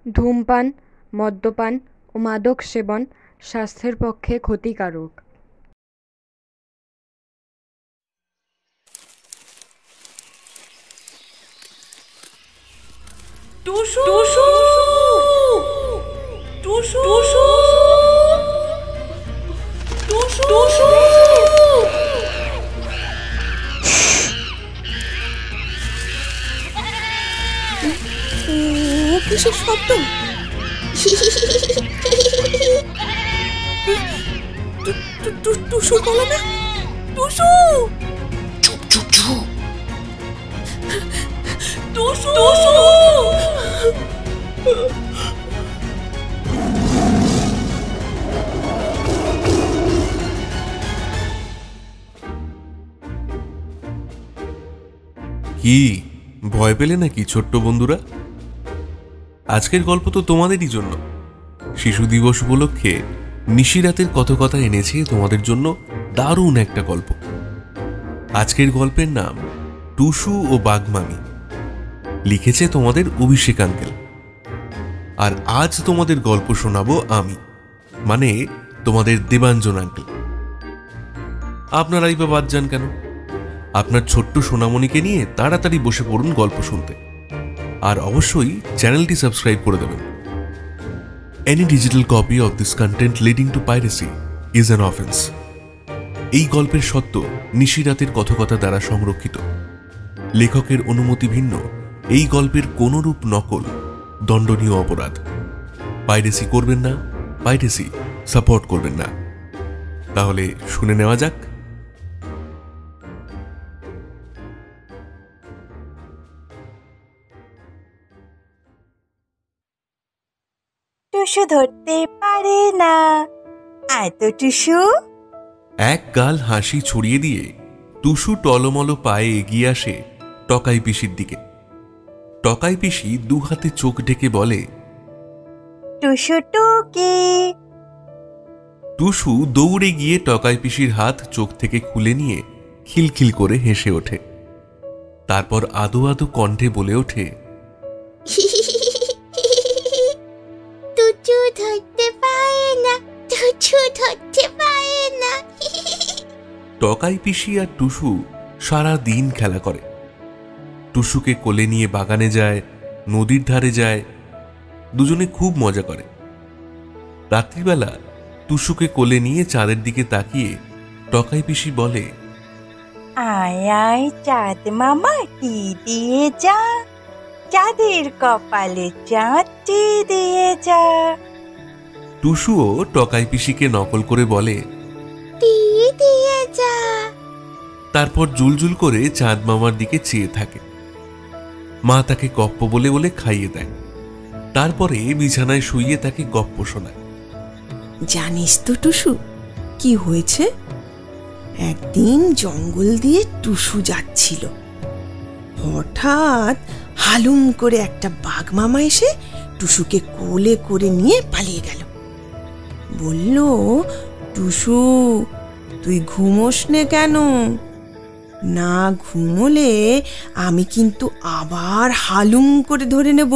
ধূমপান, মদ্যপান ও মাদক সেবন স্বাস্থ্যের পক্ষে ক্ষতিকারক। টুসু টুসু টুসু টুসু টুসু টুসু ও কিসের শব্দ? টুসু বলো না, টুসু। চুপ চুপ চুপ। টুসু টুসু কি ভয় পেলে নাকি ছোট্ট বন্ধুরা? আজকের গল্প তো তোমাদেরই জন্য। শিশু দিবস উপলক্ষে নিশিরাতের কথা এনেছে তোমাদের জন্য দারুণ একটা গল্প। আজকের গল্পের নাম টুসু ও বাঘমামি। লিখেছে তোমাদের অভিষেক আঙ্কেল। আর আজ তোমাদের গল্প শোনাবো আমি, মানে তোমাদের দেবাঞ্জন আঙ্কেল। আপনারাই বা বাদ যান কেন? আপনার ছোট্ট সোনামণিকে নিয়ে তাড়াতাড়ি বসে পড়ুন গল্প শুনতে। আর অবশ্যই চ্যানেলটি সাবস্ক্রাইব করে দেবেন। Any digital copy of this content leading to piracy is an offense. এই গল্পের সত্য নিশিরাতের কথা দ্বারা সংরক্ষিত। লেখকের অনুমতি ভিন্ন এই গল্পের কোনরূপ নকল দণ্ডনীয় অপরাধ। পাইরেসি করবেন না, পাইরেসি সাপোর্ট করবেন না। তাহলে শুনে নেওয়া যাক। টুসু ধরতে পারে না, আয় তো টুসু। এক গাল হাসি ছড়িয়ে দিয়ে টুসু টলমল পায়ে এগিয়ে আসে টকাই পিসির দিকে। টকাই পিসি দু হাতে চোখ ঢেকে বলে, টুসু টুকি। টুসু দৌড়ে গিয়ে টকাই পিসির হাত চোখ থেকে খুলে নিয়ে খিলখিল করে হেসে ওঠে। তারপর আদো আদো কণ্ঠে বলে ওঠে, টুচু ধরতে পারে না, টুচু ধরতে পারে না। টকাই পিসি আর টুসু সারা দিন খেলা করে। টুসুকে কোলে নিয়ে বাগানে যায়, নদীর ধারে যায়, দুজনে খুব মজা করে। রাত্রিবেলা টুসুকে কোলে নিয়ে চাঁদের দিকে তাকিয়ে টকাই পিসি বলে, আয় আয় চাঁদ মামা, টি দিয়ে যা, চাঁদের কপালে চাঁদটি দিয়ে যা। টুসুও টকাই পিসিকে নকল করে বলে, টি দিয়ে যা। তারপর জুলজুল করে চাঁদ মামার দিকে চেয়ে থাকে। মা তাকে গপ্প বলে বলে খাইয়ে দেয়। তারপরে বিছানায় শুইয়ে তাকে গপ্প শোনায়। জানিস তো টুসু কি হয়েছে? একদিন জঙ্গল দিয়ে টুসু যাচ্ছিল, হঠাৎ হালুম করে একটা বাঘ মামা এসে টুসুকে কোলে করে নিয়ে পালিয়ে গেল। বলল, টুসু তুই ঘুমোস নে কেন? না ঘুমোলে আমি কিন্তু আবার হালুম করে ধরে নেব।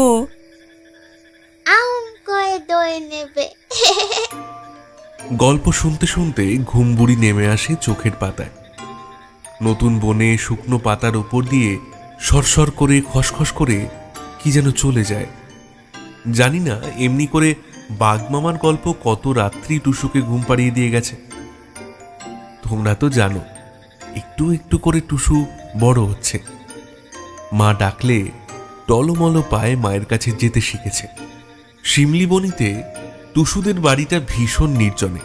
আউম করে দৌড়ে নেবে। গল্প শুনতে শুনতে ঘুমবুড়ি নেমে আসে চোখের পাতায়। নতুন বনে শুকনো পাতার উপর দিয়ে সরসর করে খসখস করে কি যেন চলে যায়। জানি না এমনি করে বাঘমামার গল্প কত রাত্রি টুসুকে ঘুম পাড়িয়ে দিয়ে গেছে। তোমরা তো জানো একটু একটু করে টুসু বড় হচ্ছে। মা ডাকলে টলমল পায়ে মায়ের কাছে যেতে শিখেছে। শিমলিবনিতে টুসুদের বাড়িটা ভীষণ নির্জনে,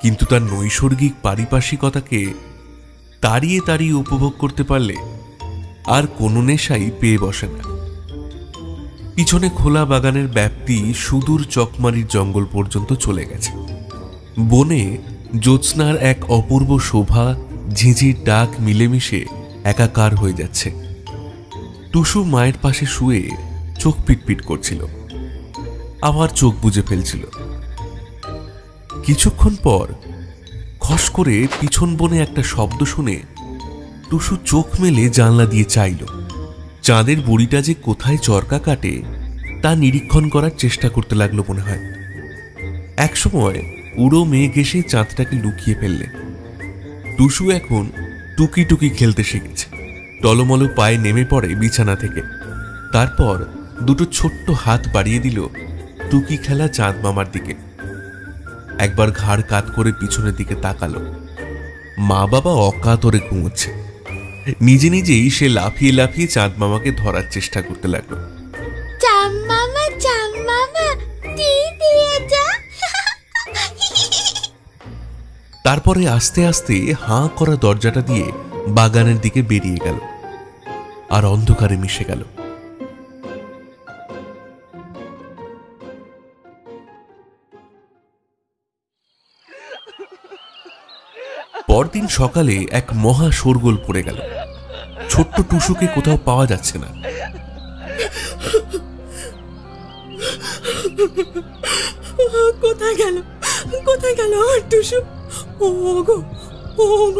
কিন্তু তার নৈসর্গিক পারিপার্শ্বিকতাকে তাড়িয়ে তাড়িয়ে উপভোগ করতে পারলে আর কোনো নেশাই পেয়ে বসে না। পিছনে খোলা বাগানের ব্যাপ্তি সুদূর চকমারির জঙ্গল পর্যন্ত চলে গেছে। বনে জ্যোৎস্নার এক অপূর্ব শোভা, ঝিঁঝির ডাক মিলেমিশে একাকার হয়ে যাচ্ছে। টুসু মায়ের পাশে শুয়ে চোখ পিটপিট করছিল, আবার চোখ বুজে ফেলছিল। কিছুক্ষণ পর খস করে পিছন বনে একটা শব্দ শুনে টুসু চোখ মেলে জানলা দিয়ে চাইল। চাঁদের বুড়িটা যে কোথায় চরকা কাটে তা নিরীক্ষণ করার চেষ্টা করতে লাগলো মনে হয়। একসময় উড়ো মেঘ এসে চাঁদটাকে লুকিয়ে ফেললে। টুসু এখন টুকি টুকি খেলতে শিখেছে। টলমলো পায়ে নেমে পড়ে বিছানা থেকে। তারপর দুটো ছোট্ট হাত বাড়িয়ে দিল টুকি খেলা চাঁদ মামার দিকে। একবার ঘাড় কাত করে পিছনের দিকে তাকালো। মা বাবা অকাতরে ঘুমোচ্ছে। নিজে নিজেই সে লাফিয়ে লাফিয়ে চাঁদ মামাকে ধরার চেষ্টা করতে লাগলো। চাঁদ মামা দিয়ে যা। তারপরে আস্তে আস্তে হাঁ করা দরজাটা দিয়ে বাগানের দিকে বেরিয়ে গেল আর অন্ধকারে মিশে গেল। পরদিন সকালে এক মহা শোরগোল পড়ে গেল। ছোট্ট টুসুকে কোথাও পাওয়া যাচ্ছে না। কোথায় গেল আমার টুসু? ওগো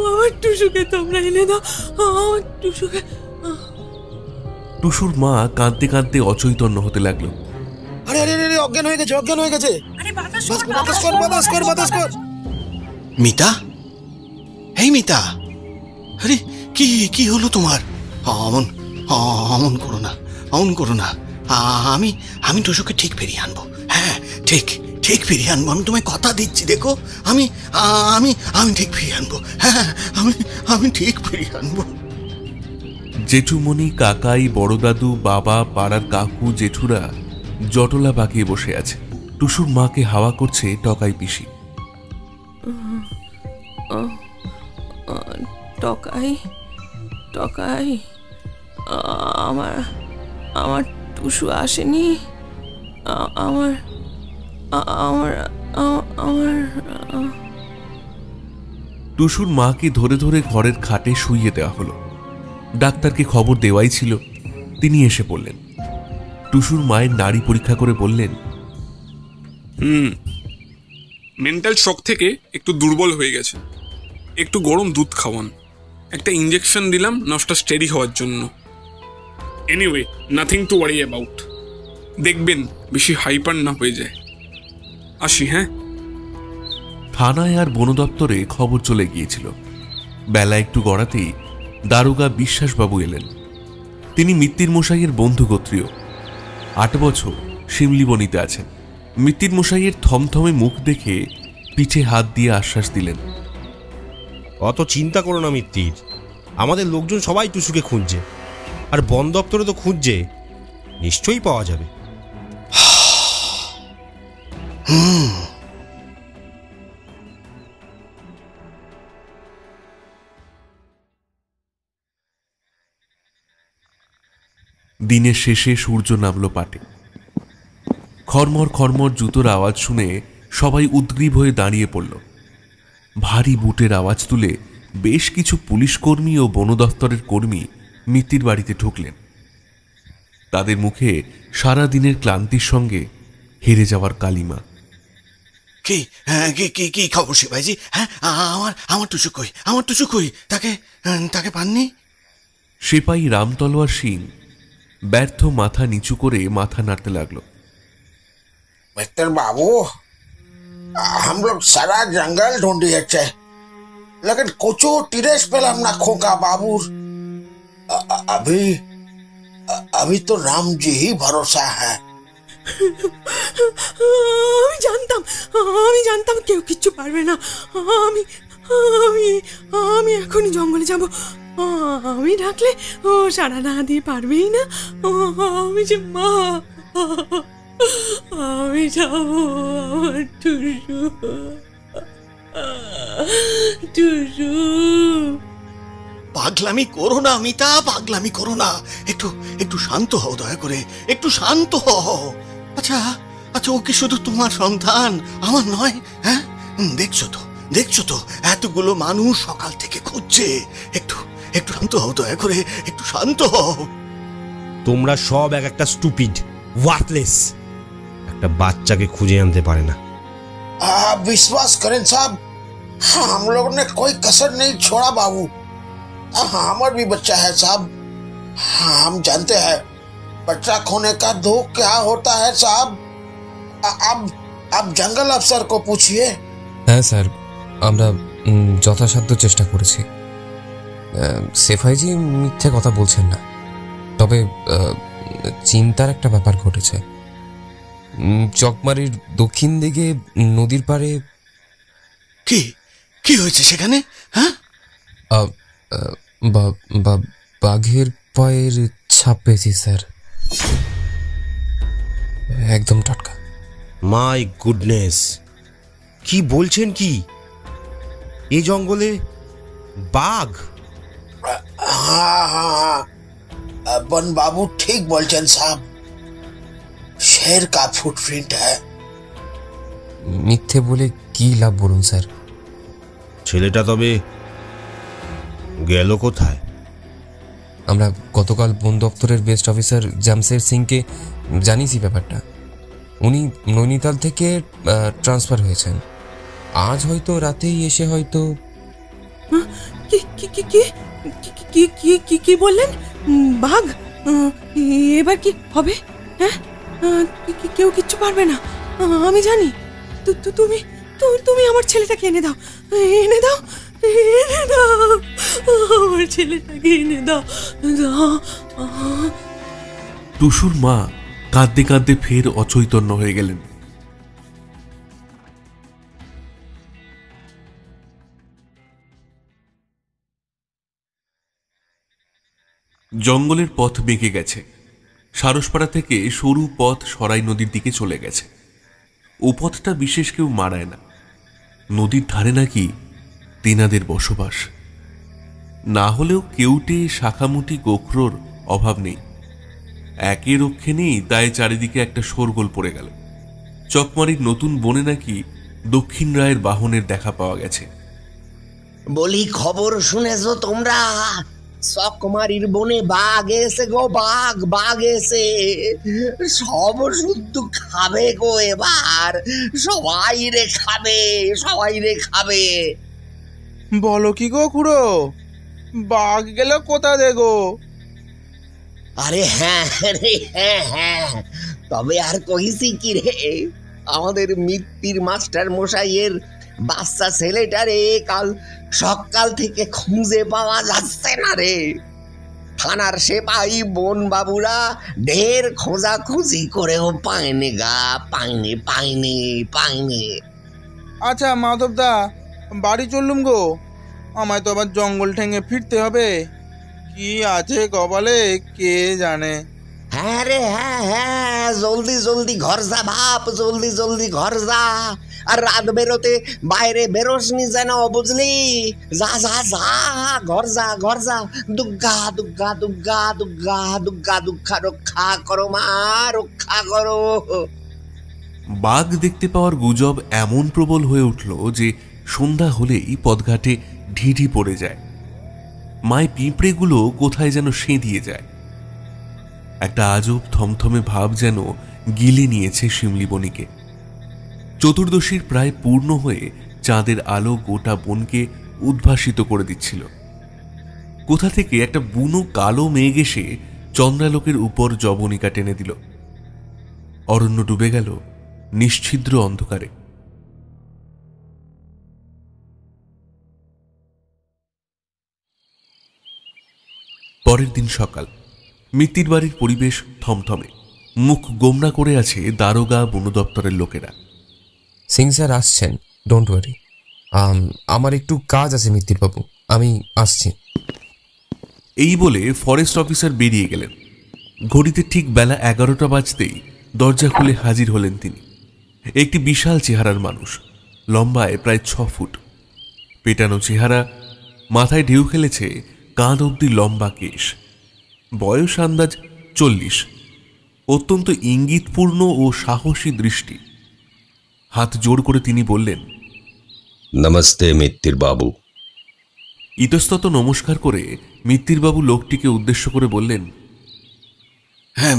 আমার টুসুকে তোমরা এনে দাও, আমার টুসুকে। টুসুর মা কাঁদতে কাঁদতে অচৈতন্য হতে লাগলো। আরে আরে আরে অজ্ঞান হয়ে গেছে। বাতাস কর। মিতা, এই মিতা, আরে কি হলো তোমার? অমন করো না। আমি টুসুকে ঠিক ফিরিয়ে আনবো। হ্যাঁ, ঠিক ফিরিয়ে আনবো। আমি তোমায় কথা দিচ্ছি। দেখো, আমি ঠিক ফিরিয়ে আনবো। হ্যাঁ, আমি ঠিক ফিরিয়ে আনবো। জেঠুমণি, কাকাই, বড় দাদু, বাবা, পাড়ার কাকু, জেঠুরা জটলা বাঁকিয়ে বসে আছে। টুসুর মাকে হাওয়া করছে টকাই পিসি। টকাই, আমার টুসু আসেনি। আমার টুসুর মাকে ধরে ধরে ঘরের খাটে শুইয়ে দেওয়া হলো। ডাক্তারকে খবর দেওয়াই ছিল। তিনি এসে পড়লেন। টুসুর মায়ের নাড়ি পরীক্ষা করে বললেন, মেন্টাল শক থেকে একটু দুর্বল হয়ে গেছে। একটু গরম দুধ খাওয়ান, একটা ইঞ্জেকশন দিলাম নসটা স্টেডি হওয়ার জন্য। Anyway, nothing to worry about. দেখবেন বেশি হাইপার না হয়ে যায়। আসি। হ্যাঁ। থানায় আর বন দপ্তরে খবর চলে গিয়েছিল। বেলা একটু গড়াতেই দারোগা বিশ্বাসবাবু এলেন। তিনি মিত্তির মশাইয়ের বন্ধু গোত্রীয়। 8 বছর শিমলিবনিতে আছেন। মিত্তির মশাইয়ের থমথমে মুখ দেখে পিঠে হাত দিয়ে আশ্বাস দিলেন, অত চিন্তা করো না মিত্তির, আমাদের লোকজন সবাই টুসুকে খুঁজছে, আর বন দপ্তরে তো খুঁজছে, নিশ্চয়ই পাওয়া যাবে। দিনের শেষে সূর্য নামল পাটে। খরমর খরমর জুতোর আওয়াজ শুনে সবাই উদ্গ্রীব হয়ে দাঁড়িয়ে পড়ল। ভারী বুটের আওয়াজ তুলে বেশ কিছু পুলিশ কর্মী ও বন দফতরের কর্মী মিত্তির বাড়িতে ঢুকলেন। তাদের মুখে সারা দিনের ক্লান্তির সঙ্গে হেরে যাওয়ার কালিমা। কি খবর সিপাহীজি? হ্যাঁ, আমার টুসু কই? তাকে পাননি? সিপাহী রামতলোয়ার সিং ব্যর্থ মাথা নিচু করে মাথা নাড়তে লাগলো। मिस्टर बाबू, हम लोग सारा जंगल ढूंढ रहे, लेकिन कुछ टिरेस पेलाम ना खोका बाबू। अभी तो राम जी ही भरोसा है। আমি জানতাম কেউ কিচ্ছু পারবে না। আমি এখনই জঙ্গলে যাব। আমি ডাকলে ও সাড়া না দিয়ে পারবেই না। আমি যে মা, আমি যাব। আমার টুসু। পাগলামি করো না মিতা, পাগলামি করো না। একটু শান্ত হও, দয়া করে একটু শান্ত হও। আচ্ছা, ও কি শুধু তোমার সন্তান, আমার নয়? হ্যাঁ, দেখছো তো এতগুলো মানুষ সকাল থেকে খুঁজছে। একটু শান্ত হও, দয়া করে একটু শান্ত হও। তোমরা সব একটা স্টুপিড, ওয়ার্থলেস। একটা বাচ্চাকে খুঁজে আনতে পারে না। आप विश्वास करें साहब, हम लोगों ने कोई कसर नहीं छोड़ा बाबू। हमारा भी बच्चा है साहब, हम जानते हैं, बच्चा खोने का दुख क्या होता है साहब? अब जंगल अफसर को पूछिए। হ্যাঁ স্যার, আমরা যথাসাধ্য চেষ্টা করেছি। সেফাইজি মিথ্যে কথা বলছেন না, তবে চিন্তার একটা ব্যাপার ঘটেছে। চকমারির দক্ষিণ দিকে নদীর পাড়ে কি কি হয়েছে সেখানে? হ্যাঁ, বাঘের পায়ের ছাপ পেয়েছি স্যার, একদম টাটকা। মাই গুডনেস, কি বলছেন কি? এই জঙ্গলে বাঘ? हाँ, बन बाबू ठीक बोलचन साहब, शेर का फुटप्रिंट है। মিথ্যে বলে কি লাভ বলুন স্যার? ছেলেটা তবে গেল কোথায়? আমরা গতকাল বন দপ্তরের বেস্ট অফিসার জামশের সিংকে জানিয়েছি ব্যাপারটা। উনি নৈনিতাল থেকে ট্রান্সফার হয়েছেন। আজ হয়তো রাতেই এসে হয়তো। কি বললেন? বাঘ? এবার কি হবে? হ্যাঁ, কেউ কিচ্ছু পারবে না, আমি জানি। তুমি আমার ছেলেটাকে এনে দাও, এনে দাও, এনে দাও, আমার ছেলেটাকে এনে দাও। টুসুর মা কাঁদতে কাঁদতে ফের অচৈতন্য হয়ে গেলেন। জঙ্গলের পথ বেঁকে গেছে। সারসপাড়া থেকে সরু পথ সরাই নদীর দিকে চলে গেছে। ও পথটা বিশেষ কেউ মারায় না। নদীর ধারে নাকি তেনাদের বসবাস। না হলেও কেউটে শাখামুটি গোখরোর অভাব নেই। একে রক্ষে নেই, তাই চারিদিকে একটা শোরগোল পড়ে গেল। চকমারির নতুন বনে নাকি দক্ষিণ রায়ের বাহনের দেখা পাওয়া গেছে। বলি, খবর শুনেছো তোমরা? চকমারির বনে বাঘ এসে গো, বাঘ এসে সব শুদ্ধ খাবে গো এবার। সবাই রে খাবে। বলো কি গো খুড়ো, বাঘ গেল কোথা দেখো? আরে হ্যাঁ রে, হ্যাঁ, তবে আর কইছি কি রে, আমাদের মিত্তির মাস্টার মশাইয়ের বাচ্চা ছেলেটারে কাল সকাল থেকে খুঁজে পাওয়া যাচ্ছে না রে। থানার সেপাই বন বাবুরা ঢের খোঁজাখুঁজি করেও পায়নি। আচ্ছা মাধবদা, বাড়ি চললুম গো, আমায় তো আবার জঙ্গল ঠেঙে ফিরতে হবে। কি আছে কপালে কে জানে। হ্যাঁ রে, হ্যাঁ, জলদি ঘর যা বাপ, জলদি ঘর যা। আর রাত বেরোতে বাইরে বেরোসনি যেন, বুঝলি? যা ঘর যা। দুগ্গা রক্ষা করো মা, রক্ষা করো। বাঘ দেখতে পাওয়ার গুজব এমন প্রবল হয়ে উঠল যে সন্ধ্যা হলেই পথঘাটে ঢিঢি পড়ে যায়। মায় পিঁপড়েগুলো কোথায় যেন সেঁধিয়ে যায়। একটা আজব থমথমে ভাব যেন গিলে নিয়েছে শিমলিবনীকে। চতুর্দশীর প্রায় পূর্ণ হয়ে চাঁদের আলো গোটা বনকে উদ্ভাসিত করে দিচ্ছিল। কোথা থেকে একটা বুনো কালো মেঘ এসে চন্দ্রালোকের উপর জবনিকা টেনে দিল। অরণ্য ডুবে গেল নিশ্ছিদ্র অন্ধকারে। পরের দিন সকাল। মিত্তির বাড়ির পরিবেশ থমথমে। মুখ গোমরা করে আছে দারোগা বন দপ্তরের লোকেরা। সিং স্যার আসছেন, ডোন্ট ওয়ারি। আমার একটু কাজ আছে মিত্তির বাবু, আমি আসছি। এই বলে ফরেস্ট অফিসার বেরিয়ে গেলেন। ঘড়িতে ঠিক বেলা 11টা বাজতেই দরজা খুলে হাজির হলেন তিনি। একটি বিশাল চেহারার মানুষ, লম্বায় প্রায় 6 ফুট, পেটানো চেহারা, মাথায় ঢেউ খেলেছে কাঁধ অব্দি লম্বা কেশ, বয়স আন্দাজ 40। অত্যন্ত ইঙ্গিতপূর্ণ ও সাহসী দৃষ্টি। হাত জোড় করে তিনি বললেন, নমস্তে মিত্তির বাবু। ইতস্তত নমস্কার করে মিত্তির বাবু লোকটিকে উদ্দেশ্য করে বললেন, হ্যাঁ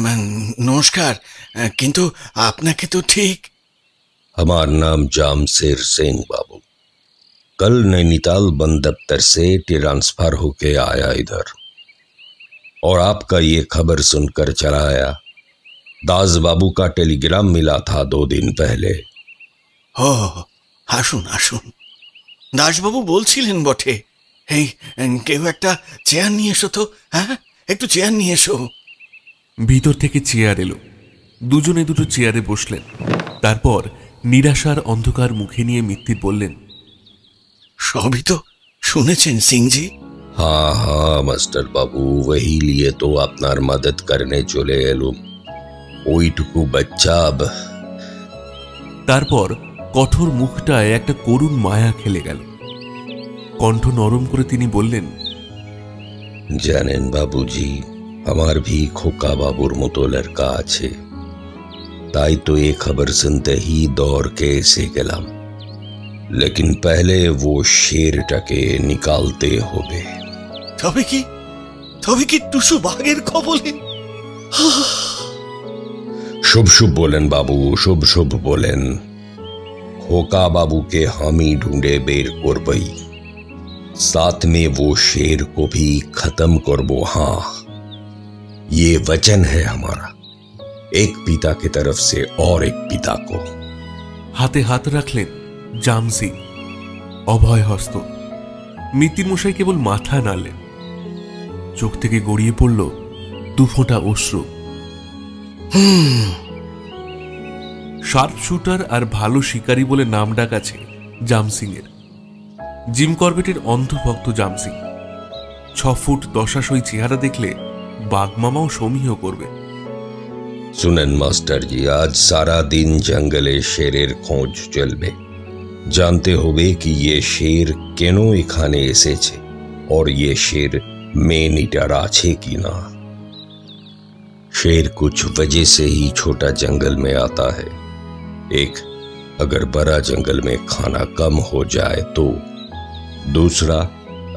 নমস্কার, কিন্তু আপনাকে তো ঠিক। আমার নাম জামশের সিং बाबू। कल नैनीताल वन दफ्तर से ट्रांसफर होके आया इधर। और आपका ये खबर सुनकर चला आया। दास बाबू का टेलीग्राम मिला था 2 दिन पहले। ও আসুন আসুন, দাসবাবু বলছিলেন বটে। এই কেউ একটা চেয়ার নিয়ে এসো তো। হ্যাঁ, একটু চেয়ার নিয়ে এসো। ভিতর থেকে চেয়ার এলো। দুজনে দুটো চেয়ারে বসলেন। তারপর নিরাশার অন্ধকার মুখে নিয়ে মিত্তির বললেন, সবই তো শুনেছেন সিংজি। हाँ हाँ मास्टर बाबू, वही लिए तो আপনার मदद करने चले एलुम। ওইটুকু বাচ্চা। তারপর কঠোর মুখটায় একটা করুণ মায়া খেলে গেল। কণ্ঠ নরম করে তিনি বললেন, জানেন বাবুজি, আমার भी খোকা বাবুর মতো লড়কা আছে। তাই তো এই খবর শুনতে ही दौड़ के এসে গেলাম। लेकिन पहले वो शेरটাকে निकालते হবে। তবে কি টুসু বাঘের কবলে? शुभ शुभ बोलें बाबू, शुभ शुभ बोलें। खोका बाबू के हामी ढूंढे बेर करबई, साथ में वो शेर को भी खत्म करबो। हाँ, ये वचन है हमारा, एक पिता की तरफ से और एक पिता को। হাতে হাত রাখলেন জাম সিং, অভয় হস্ত। মিত্তির মশাই কেবল মাথা নাড়লেন। চোখ থেকে গড়িয়ে পড়ল 2 ফোঁটা অশ্রু। শার্প শুটার আর ভালো শিকারী বলে নাম ডাক আছে জাম সিং এর। জিম করবেটের অন্ধভক্ত জাম সিং 6 ফুট 10 আশই চেহারা দেখলে বাঘমামাও সমীহ করবে। सुनन मास्टर जी, आज सारा दिन जंगले शेरेर खोज चलबे। जानते होबे कि ये शेर केनो एखाने एसेछे और ये शेर मेन इटार आछे कि ना। शेर कुछ वजह से ही छोटा जंगल में आता है। एक, अगर बड़ा जंगल में खाना कम हो जाए तो। दूसरा,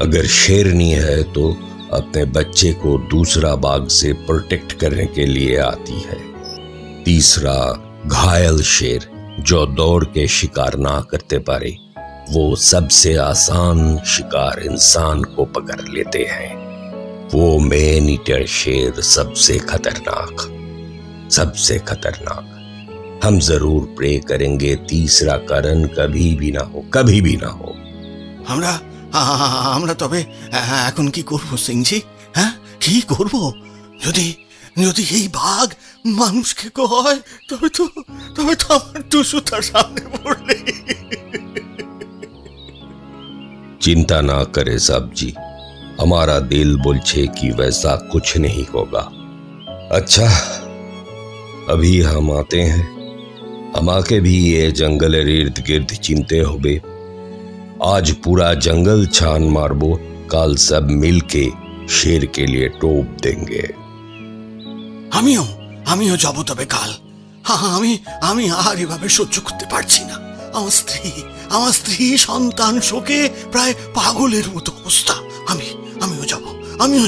अगर शेरनी है तो अपने बच्चे को दूसरा बाघ से प्रोटेक्ट करने के लिए आती है। तीसरा, घायल शेर जो दौड़ के शिकार ना करते पारे, वो सबसे आसान शिकार इंसान को पकड़ लेते हैं। वो मेन ईटर शेर सबसे खतरनाक। हम जरूर प्रे करेंगे तीसरा कारण कभी भी ना हो, कभी भी ना हो। আমরা তবে এখন কি করব সিংজি? হ্যাঁ, কি করব? যদি এই বাঘ মানুষকে কয় তবে তো আমার টুসু তার সামনে পড়লে। चिंता ना करे साहब जी, हमारा दिल बोलछे कि वैसा कुछ नहीं होगा। अच्छा, अभी हम आते हैं। हम आके भी ये जंगल इर्द गिर्द चिंते होबे। आज पूरा जंगल छान मारबो, कल सब मिलके शेर के लिए टोप देंगे। আমিও যাব তবে কাল। আমি আর এভাবে সহ্য করতে পারছি না। আমার স্ত্রী সন্তান শোকে প্রায় পাগলের মতো অবস্থা। আমিও যাব। আমিও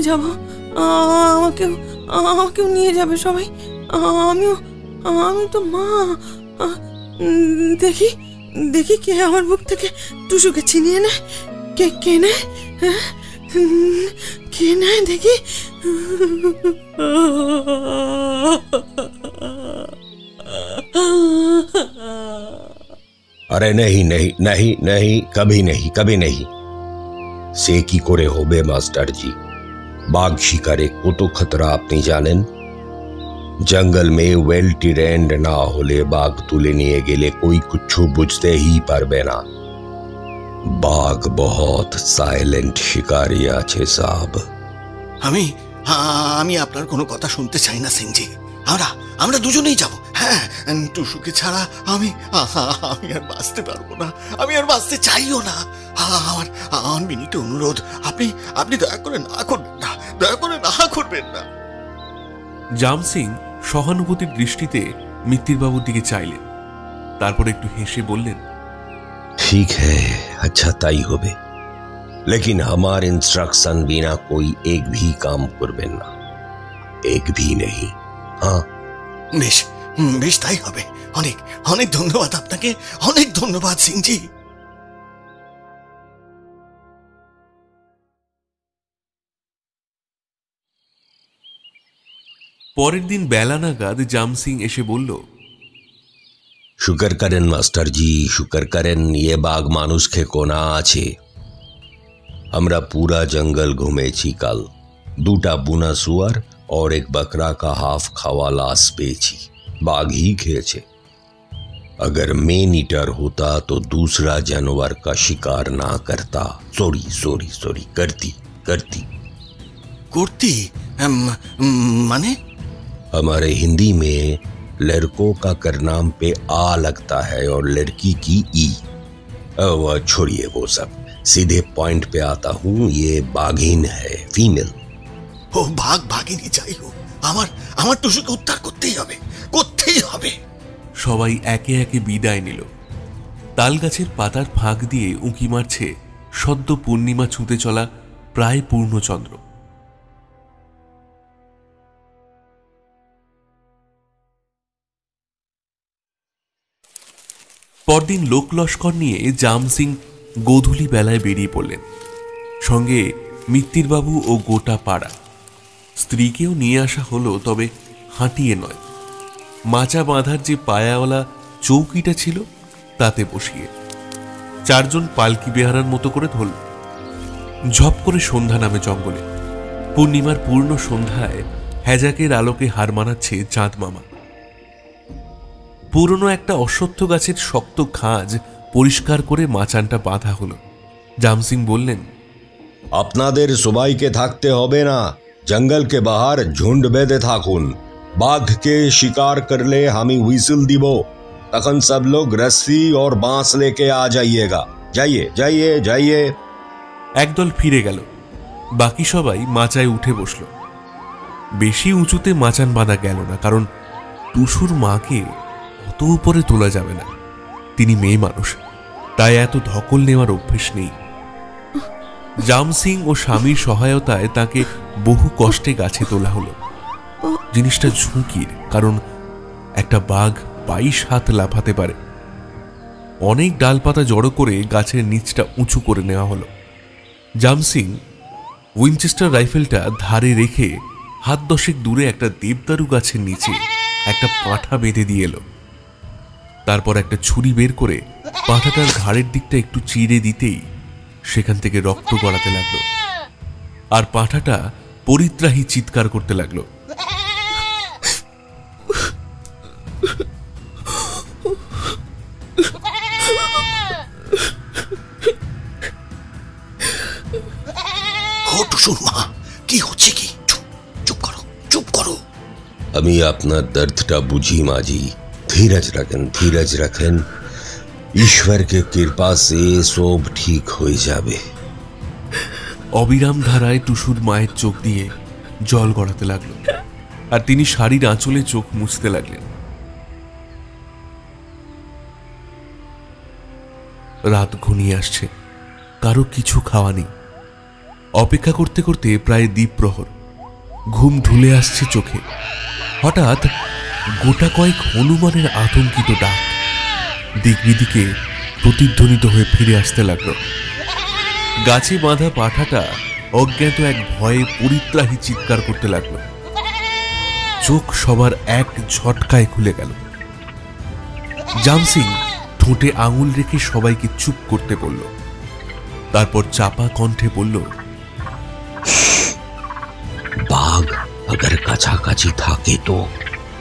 যাব। আমাকেও নিয়ে যাবে সবাই। আমি তো মা। দেখি কে আমার বুক থেকে টুসুকে ছিনিয়ে নেয়। কে নেয়? কে নেয় দেখি। अरे नहीं नहीं नहीं नहीं, कभी नहीं। से की करे होबे मास्टर जी, बाघ शिकारे को तो खतरा अपनी जानेन। जंगल में वेल ट्रेंड ना होले बाघ तुले निये गेले कोई कुछ बुझते ही पारबे ना। बाघ बहुत साइलेंट शिकारी आछे साहब। আমি আপনার কোনো কথা শুনতে চাই না সিংজি। আমরা দুজনেই যাব। হ্যাঁ, টুসুকে ছাড়া আমি আর বাঁচতে পারবো না। আমি আর বাঁচতে চাইও না। আমার বিনীত অনুরোধ, আপনি দয়া করে না করবেন না। জাম সিং সহানুভূতির দৃষ্টিতে মিত্তিরবাবুর দিকে চাইলেন। তারপর একটু হেসে বললেন, ठीक है, अच्छा ताई होबे, लेकिन हमारे इंस्ट्रक्शन बिना कोई एक भी काम करबे ना, एक भी नहीं। हाँ, বেশ তাই হবে। অনেক ধন্যবাদ আপনাকে। অনেক ধন্যবাদ সিংজি। পরের দিন বেলা নাগাদ জামসিং এসে বলল, शुक्र करें मास्टर जी, शुक्र करें ये बाघ मानुष के कोना आछे। हमरा पूरा जंगल घूमेছি কাল। दूटा बुना सुअर और एक बकरा का हाफ खावा लाश पेची। बाघ ही खेचे। अगर मेन ईटर होता तो दूसरा जानवर का शिकार ना करता। सॉरी सॉरी सॉरी करती करती করতি মানে? हमारे हिंदी में लड़कों का करनाम पे आ लगता है और लड़की की ई। वो छोड़िए वो सब, सीधे पॉइंट पे आता हूँ। ये बाघिन है, फीमेल। ও ভাগ ভাগিনী চাই হোক, আমার টুসুকে উদ্ধার করতেই হবে। সবাই একে একে বিদায় নিল। তালগাছের পাতার ফাঁক দিয়ে উঁকি মারছে সদ্য পূর্ণিমা ছুঁতে চলা প্রায় পূর্ণচন্দ্র। পরদিন লোকলস্কর নিয়ে জামসিং গোধূলি বেলায় বেরিয়ে পড়লেন। সঙ্গে মিত্তিরবাবু ও গোটা পাড়া। স্ত্রীকেও নিয়ে আসা হলো, তবে হাঁটিয়ে নয়, মাচা বাঁধার যে পায়াওয়ালা চৌকিটা ছিল তাতে বসিয়ে। চারজন পালকি বেহারার মতো করে ধরল। ঝপ করে সন্ধ্যা নামে জঙ্গলে। পূর্ণিমার পূর্ণ সন্ধ্যায় হ্যাজাকের আলোকে হার মানাচ্ছে চাঁদ মামা। পুরনো একটা অশ্বত্থ গাছের শক্ত খাঁজ পরিষ্কার করে মাচানটা বাঁধা হলো। জামসিং বললেন, আপনাদের সবাইকে থাকতে হবে না, জঙ্গল के बाहर झुंड बेঁধে থাকুন। বাঘকে शिकार करले हमें হুইসেল দিব, তখন सब लोग रस्सी और बांस लेके आ जाइएगा। जाइए जाइए जाइए। একদল ফিরে গেল। বাকি সবাই মাচায় উঠে বসল। বেশি উঁচুতে মাচান বাঁধা গেল না, কারণ টুসুর মাকে অত উপরে তোলা যাবে না। তিনি মেয়ে মানুষ, তাই এত ধকল নেওয়ার অভ্যেস নেই। জামসিং ও স্বামীর সহায়তায় তাকে বহু কষ্টে গাছে তোলা হলো। জিনিসটা ঝুঁকির, কারণ একটা বাঘ 22 হাত লাফাতে পারে। অনেক ডালপাতা জড়ো করে গাছের নিচটা উঁচু করে নেওয়া হলো। জামসিং উইনচেস্টার রাইফেলটা ধারে রেখে হাত 10 দূরে একটা দেবদারু গাছের নিচে একটা পাঁঠা বেঁধে দিয়ে এলো। তারপর একটা ছুরি বের করে পাঁঠাটার ঘাড়ের দিকটা একটু চিরে দিতেই সেখান থেকে রক্ত গড়াতে লাগলো, আর পাঁঠাটা পরিত্রাহী চিৎকার করতে লাগলো। কি হচ্ছে কি? চুপ করো, চুপ করো। আমি আপনার দর্দটা বুঝি মাজি। धीरज रखें, धीरज रखें। ईश्वर के कृपा से सब ठीक हो जाবে। অবিরাম ধারায় টুসুর মায়ের চোখ দিয়ে জল গড়াতে লাগলো, আর তিনি শাড়ির আঁচলে চোখ মুছতে লাগলেন। রাত ঘনিয়ে আসছে, কারো কিছু খাওয়া নেই। অপেক্ষা করতে করতে প্রায় দ্বীপ্রহর। ঘুম ঢুলে আসছে চোখে। হঠাৎ গোটা কয়েক হনুমানের আতঙ্কিত ডাক দিকবিদিকে প্রতিধ্বনিত হয়ে ফিরে আসতে লাগলো। গাছে বাঁধা পাঁঠাটা অজ্ঞাত এক ভয়ে পরিত্রাহী চিৎকার করতে লাগলো। চোখ সবার এক ঝটকায় খুলে গেল। জামসিং ঠোঁটে আঙুল রেখে সবাইকে চুপ করতে বলল। তারপর চাপা কণ্ঠে বলল, বাঘ अगर কাছাকাছি থাকে তো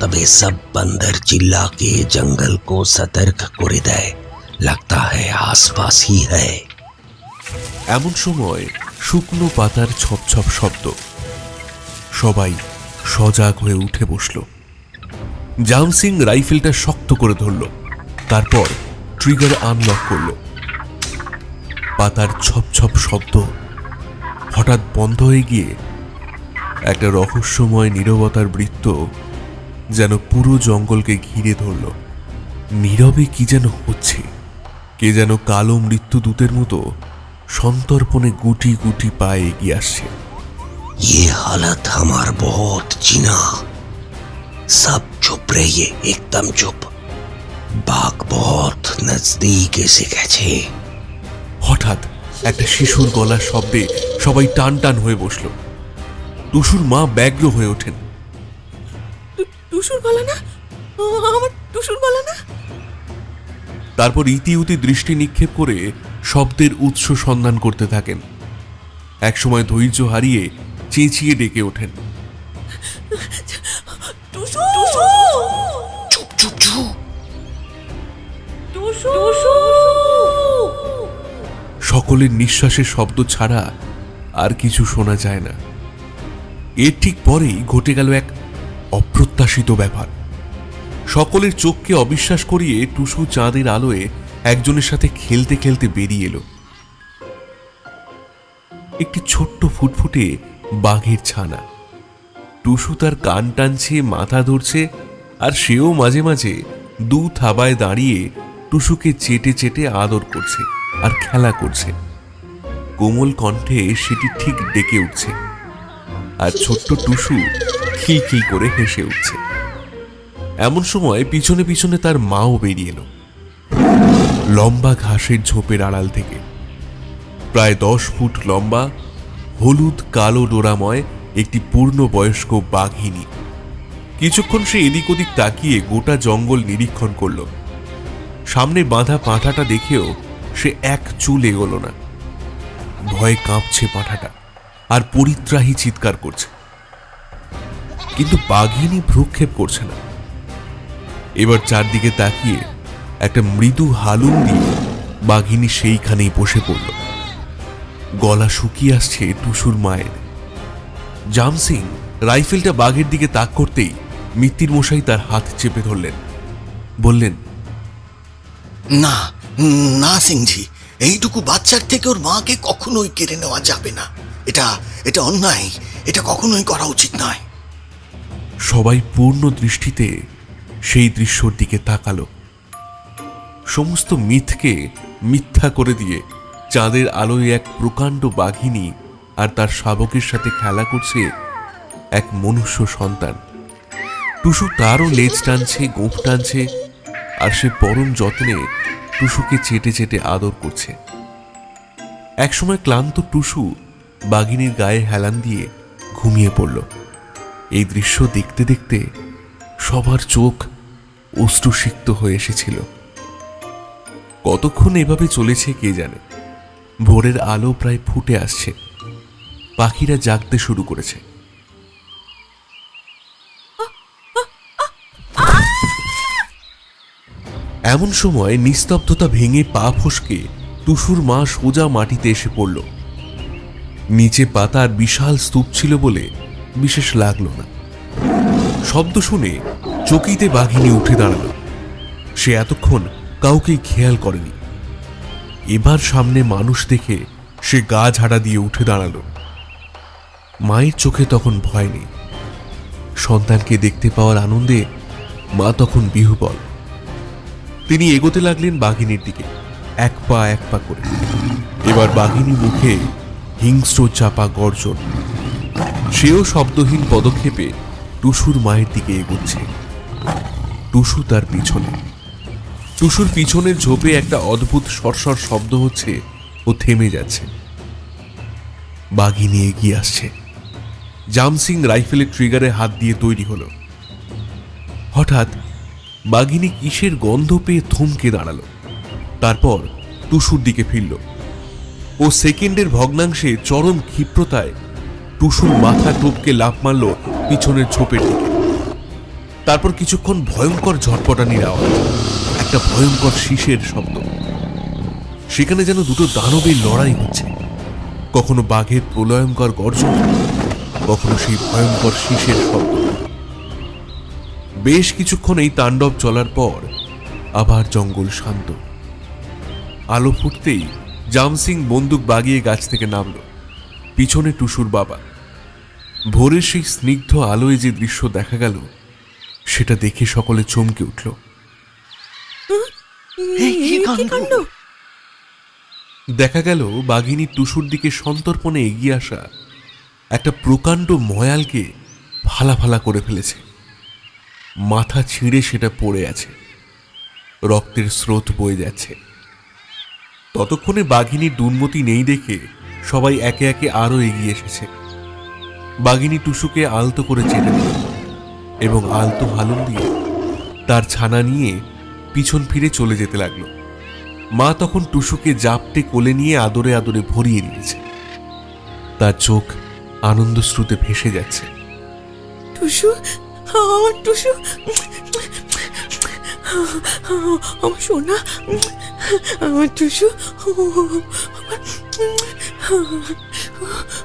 तबे सब बंदर चिल्ला के जंगल को सतर्क করে দেয়। लगता है आसपास ही है। এমন সময় শুকনো পাতার ছপছপ শব্দ। সবাই সজাগ হয়ে উঠে বসল। জামসিং রাইফেলটা শক্ত করে ধরল, তারপর ট্রিগার আনলক করল। পাতার ছপছপ শব্দ হঠাৎ বন্ধ হয়ে গিয়ে একটা রহস্যময় নীরবতার বৃত্ত যেন পুরো জঙ্গলকে ঘিরে ধরল। নীরবে কি যেন হচ্ছে। কে যেন কালো মৃত্যুদূতের মতো সন্তর্পণে গুটি গুটি পায়ে এগিয়ে আসছে। ये हालत हमार बहुत चिना। सब चुप रहिए, एकदम चुप। बाघ बहुत नजदीक এসে গেছে। হঠাৎ একটা শিশুর গলার শব্দে সবাই টান টান হয়ে বসল। টুসুর মা ব্যগ্র হয়ে ওঠেন। টুসুর গলা না, আমার টুসুর গলা না। তারপর ইতিউতি দৃষ্টি নিক্ষেপ করে শব্দের উৎস সন্ধান করতে থাকেন। একসময় ধৈর্য হারিয়ে চেঁচিয়ে ডেকে ওঠেন, টুসু, টুসু, চুপ চুপ চুপ। টুসু, টুসু। সকলের নিঃশ্বাসের শব্দ ছাড়া আর কিছু শোনা যায় না। এর ঠিক পরেই ঘটে গেল এক অপ্রত্যাশিত ব্যাপার। সকলের চোখকে অবিশ্বাস করিয়ে টুসু চাঁদের আলোয় একজনের সাথে খেলতে খেলতে বেরিয়ে এলো। একটি ছোট্ট ফুটফুটে বাঘের ছানা। টুসু তার কান টানছে, মাথা ধরছে, আর সেও মাঝে মাঝে দু থাবায় দাঁড়িয়ে টুসুকে চেটে চেটে আদর করছে আর খেলা করছে। কোমল কণ্ঠে সেটি ঠিক ডেকে উঠছে, আর ছোট্ট টুসু খিলখিল করে হেসে উঠছে। এমন সময় পিছনে পিছনে তার মাও বেরিয়ে এলো লম্বা ঘাসের ঝোপের আড়াল থেকে। প্রায় 10 ফুট লম্বা, হলুদ কালো ডোরাময় একটি পূর্ণবয়স্ক বাঘিনী। কিছুক্ষণ সে এদিক ওদিক তাকিয়ে গোটা জঙ্গল নিরীক্ষণ করল। সামনে বাঁধা পাঁঠাটা দেখেও সে এক চুল এগোল না। ভয়ে কাঁপছে পাঁঠাটা আর পরিত্রাহী চিৎকার করছে, কিন্তু বাঘিনী ভ্রুক্ষেপ করছে না। এবার চারদিকে তাকিয়ে একটা মৃদু হালুম দিয়ে বাঘিনী সেইখানেই বসে পড়ল। গলা শুকিয়ে আসছে টুসুর মায়ের। জামসিং রাইফেলটা বাঘের দিকে তাক করতেই মিত্তির মশাই তার হাত চেপে ধরলেন, বললেন, না না সিংজি, এইটুকু বাচ্চার থেকে ওর মাকে কখনোই কেড়ে নেওয়া যাবে না। এটা এটা অন্যায়, এটা কখনোই করা উচিত নয়। সবাই পূর্ণ দৃষ্টিতে সেই দৃশ্যর দিকে তাকালো। সমস্ত মিথকে মিথ্যা করে দিয়ে চাঁদের আলোয় এক প্রকাণ্ড বাঘিনী আর তার শাবকের সাথে খেলা করছে এক মনুষ্য সন্তান। টুসু তারও লেজ টানছে, গোঁফ টানছে, আর সে পরম যত্নে টুসুকে চেটে চেটে আদর করছে। একসময় ক্লান্ত টুসু বাঘিনীর গায়ে হেলান দিয়ে ঘুমিয়ে পড়ল। এই দৃশ্য দেখতে দেখতে সবার চোখ অশ্রুসিক্ত হয়ে এসেছিল। কতক্ষণ এভাবে চলেছে কে জানে। ভোরের আলো প্রায় ফুটে আসছে, পাখিরা জাগতে শুরু করেছে। এমন সময় নিস্তব্ধতা ভেঙে পা ফসকে টুসুর মা সোজা মাটিতে এসে পড়ল। নিচে পাতার বিশাল স্তূপ ছিল বলে বিশেষ লাগলো না। শব্দ শুনে চকিতে বাঘিনী উঠে দাঁড়াল। সে এতক্ষণ কাউকেই খেয়াল করেনি। এবার সামনে মানুষ দেখে সে গা ঝাড়া দিয়ে উঠে দাঁড়াল। মায়ের চোখে তখন ভয় নেই। সন্তানকে দেখতে পাওয়ার আনন্দে মা তখন বিহ্বল। তিনি এগোতে লাগলেন বাঘিনীর দিকে, এক পা করে। এবার বাঘিনী মুখে হিংস্র চাপা গর্জন। সেও শব্দহীন পদক্ষেপে টুসুর মায়ের দিকে এগোচ্ছে। টুসু তার পিছনে। টুসুর পিছনের ঝোপে একটা অদ্ভুত সরসর শব্দ হচ্ছে ও থেমে যাচ্ছে। বাঘিনী এগিয়ে আসছে। জামসিং রাইফেলের ট্রিগারে হাত দিয়ে তৈরি হলো। হঠাৎ বাঘিনী কিসের গন্ধ পেয়ে থমকে দাঁড়ালো। তারপর টুসুর দিকে ফিরল। ও সেকেন্ডের ভগ্নাংশে চরম ক্ষিপ্রতায় টুসুর মাথা টপকে লাফ মারল পিছনের ঝোপের দিকে। তারপর কিছুক্ষণ ভয়ঙ্কর ঝটপটানির আওয়াজ, একটা ভয়ঙ্কর শীষের শব্দ। সেখানে যেন দুটো দানবের লড়াই হচ্ছে। কখনো বাঘের প্রলয়ঙ্কর গর্জন, কখনো সেই ভয়ঙ্কর শীষের শব্দ। বেশ কিছুক্ষণ এই তাণ্ডব চলার পর আবার জঙ্গল শান্ত। আলো ফুটতেই জামসিং বন্দুক বাগিয়ে গাছ থেকে নামল। পিছনে টুসুর বাবা। ভোরের সেই স্নিগ্ধ আলোয় যে দৃশ্য দেখা গেল সেটা দেখে সকলে চমকে উঠল। দেখা গেল বাঘিনী টুসুর দিকে সন্তর্পণে এগিয়ে আসা একটা প্রকাণ্ড ময়ালকে ফালা ফালা করে ফেলেছে। মাথা ছিঁড়ে সেটা পড়ে আছে, রক্তের স্রোত বয়ে যাচ্ছে। ততক্ষণে বাঘিনীর দুর্মতি নেই দেখে সবাই একে একে আরো এগিয়ে এসেছে। বাঘিনী টুসুকে আলতো করে চেটে দিল। এবং আলতো হালুম দিয়ে তার ছানা নিয়ে পিছন ফিরে চলে যেতে লাগলো। মা তখন টুসুকে জাপটে কোলে নিয়ে আদরে আদরে ভরিয়ে দিয়েছে। তার চোখ আনন্দশ্রুতে ভেসে যাচ্ছে। টুসু, আমার টুসু, আমার সোনা, আমার টুসু,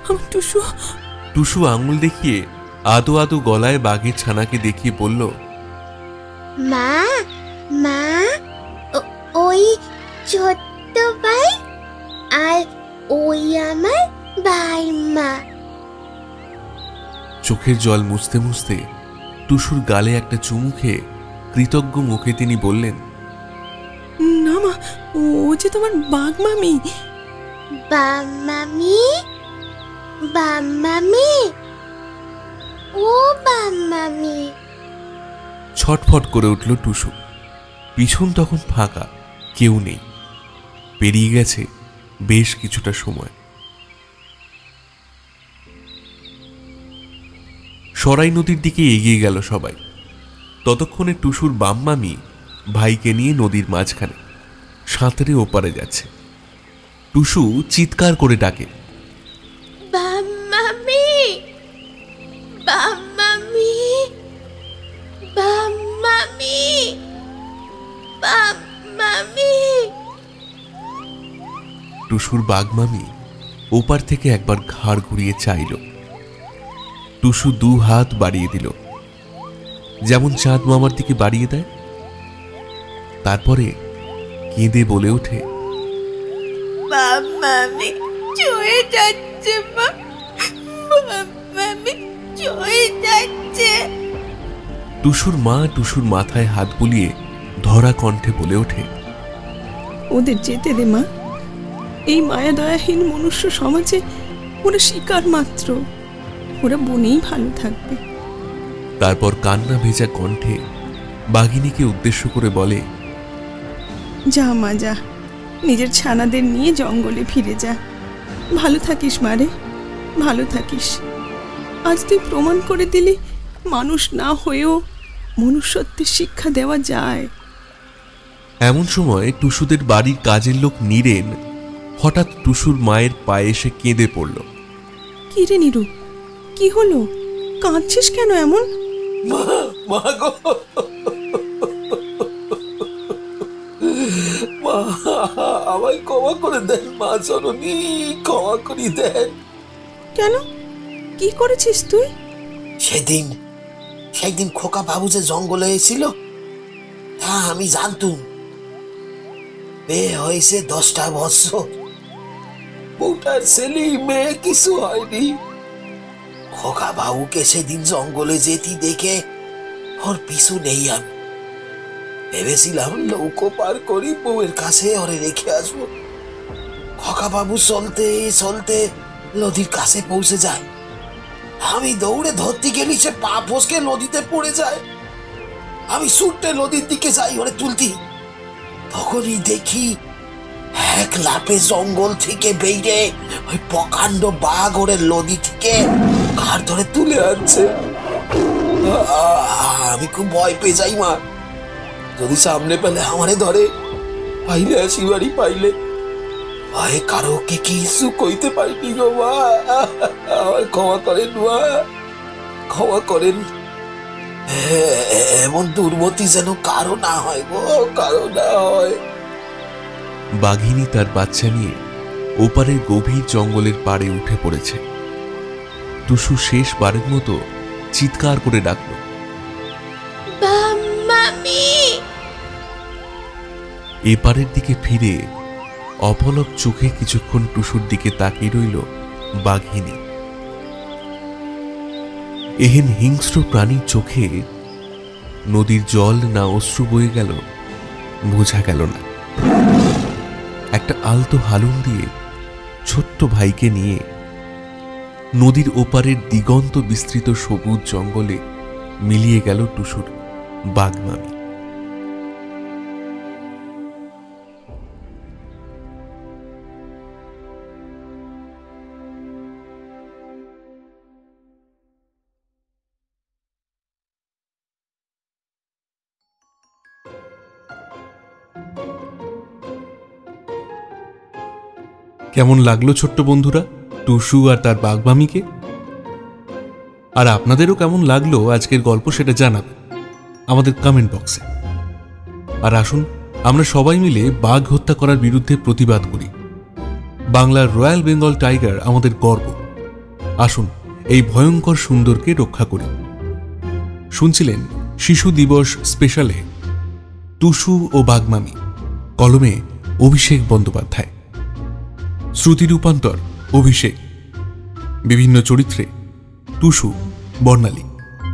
আমার টুসু। টুসু আঙুল দেখিয়ে আদো আদো গলায় বাঘের ছানাকে দেখিয়ে বলল, মা মা, ওই ছোট্ট ভাই আর ওই আমার ভাই মা। চোখের জল মুছতে মুছতে টুসুর গালে একটা চুমু খেয়ে কৃতজ্ঞ মুখে তিনি বললেন, না মা, ও যে তোমার বাঘ মামি। বাঘ মামি, বাঘ মামি, ও বাঘ মামি। ছটফট করে উঠল টুসু। পিছন তখন ফাঁকা, কেউ নেই। পেরিয়ে গেছে বেশ কিছুটা সময়। সরাই নদীর দিকে এগিয়ে গেল সবাই। ততক্ষণে টুসুর বাম্মামি ভাইকে নিয়ে নদীর মাঝখানে সাঁতরে ওপারে যাচ্ছে। টুসু চিৎকার করে ডাকে, বাঘ মামি, বাঘ মামি, বাঘ মামি, বাঘ মামি। টুসুর বাঘমামি ওপার থেকে একবার ঘাড় ঘুরিয়ে চাইল। টুসু দু হাত বাড়িয়ে দিল, যেমন চাঁদ মামার দিকে বাড়িয়ে দেয়। তারপরে কেঁদে বলে ওঠে, বাপ মামি চলে যাচ্ছে, মা, বাপ মামি চলে যাচ্ছে। টুসুর মা টুসুর মাথায় হাত বুলিয়ে ধরা কণ্ঠে বলে ওঠে, ওদের যেতে দে মা, এই মায়া দয়াহীন মনুষ্য সমাজে ওরা শিকার মাত্র, ওরা বনেই ভালো থাকবে। তারপর কান্না ভেজা কণ্ঠে বাঘিনীকে উদ্দেশ্য করে বলে, যা মা যা, নিজের ছানাদের নিয়ে জঙ্গলে ফিরে যা, ভালো থাকিস মারে, ভালো থাকিস। আজ তুই প্রমাণ করে দিলি মানুষ না হয়েও মনুষ্যত্বের শিক্ষা দেওয়া যায়। এমন সময় টুসুদের বাড়ির কাজের লোক নীরেন হঠাৎ টুসুর মায়ের পায়ে এসে কেঁদে পড়ল। কি রে নিরু, কি হলো? কাঁদছিস কেন এমন? মা গো, মা আমায় ক্ষমা করে দেন, মা জননী ক্ষমা করে দেন। কেন, কি করেছিস তুই? সেদিন খোকা বাবু যে জঙ্গলে এসেছিল, হ্যাঁ আমি জানতুম। বিয়ে হয়েছে 10টা বছর, বউটার ছেলে মেয়ে কিছু হয়নি। খোকা বাবুকে সেদিন জঙ্গলে যেতে দেখে ওর পিছু নেই আমি। ভেবেছিলাম নৌকো পার করি বউয়ের কাছে ওরে রেখে আসবো। খোকা বাবু চলতে চলতে নদীর কাছে পৌঁছে যায়। আমি দৌড়ে ধরতে গেলি সে পা ফসকে নদীতে পড়ে যায়। আমি ছুটে নদীর দিকে যাই ওরে তুলতি, তখনই দেখি এক লাফে জঙ্গল থেকে বেরিয়ে ওই প্রকাণ্ড বাঘ ওরে নদী থেকে ঘাড় ধরে তুলে আনছে। আমি খুব ভয় পেয়ে যাই, মা যদি সামনে পেলে আমারে ধরে, পাইলে আসি বাড়ি, পাইলে ভয়ে কারোকে কিছু কইতে পারিনি গো মা। আমায় ক্ষমা করেন মা, ক্ষমা করেন। এমন দুর্মতি যেন কারো না হয় গো, কারো না হয়। বাঘিনী তার বাচ্চা নিয়ে ওপারের গভীর জঙ্গলের পাড়ে উঠে পড়েছে। টুসু শেষবারের মতো চিৎকার করে ডাকল, বাঘ মামি। এপারের দিকে ফিরে অপলক চোখে কিছুক্ষণ টুসুর দিকে তাকিয়ে রইল বাঘিনী। এহেন হিংস্র প্রাণীর চোখে নদীর জল না অশ্রু বয়ে গেল বোঝা গেল না। একটা আলতো হালুম দিয়ে ছোট্ট ভাইকে নিয়ে নদীর ওপারের দিগন্ত বিস্তৃত সবুজ জঙ্গলে মিলিয়ে গেল টুসুর বাঘমামি। কেমন লাগলো ছোট্ট বন্ধুরা টুসু আর তার বাঘমামিকে? আর আপনাদেরও কেমন লাগলো আজকের গল্প সেটা জানাবেন আমাদের কমেন্ট বক্সে। আর আসুন আমরা সবাই মিলে বাঘ হত্যা করার বিরুদ্ধে প্রতিবাদ করি। বাংলার রয়্যাল বেঙ্গল টাইগার আমাদের গর্ব। আসুন এই ভয়ঙ্কর সুন্দরকে রক্ষা করি। শুনছিলেন শিশু দিবস স্পেশালে টুসু ও বাঘমামি, কলমে অভিষেক বন্দ্যোপাধ্যায়, শ্রুতি রূপান্তর অভিষেক, বিভিন্ন চরিত্রে টুসু বর্ণালী,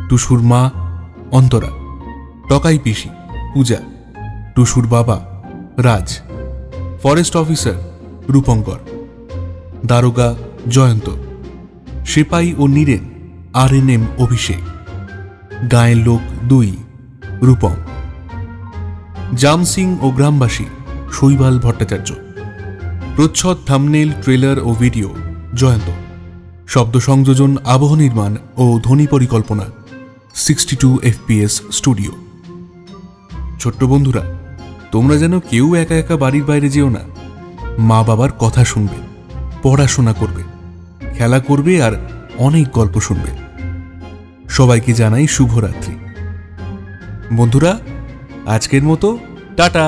টুসুর মা অন্তরা, টকাই পিসি পূজা, টুসুর বাবা রাজ, ফরেস্ট অফিসার রূপঙ্কর, দারোগা জয়ন্ত, সেপাই ও নীরেন RNM অভিষেক, গায়ের লোক 2 রূপম, জাম সিং ও গ্রামবাসী শৈবাল ভট্টাচার্য, প্রচ্ছদ থাম্বনেল ট্রেলার ও ভিডিও জয়ন্ত, শব্দ সংযোজন আবহ নির্মাণ ও ধ্বনি পরিকল্পনা 62 FPS স্টুডিও। ছোট্ট বন্ধুরা, তোমরা যেন কেউ একা একা বাড়ির বাইরে যেও না। মা বাবার কথা শুনবে, পড়াশোনা করবে, খেলা করবে আর অনেক গল্প শুনবে। সবাইকে জানাই শুভরাত্রি। বন্ধুরা, আজকের মতো টাটা।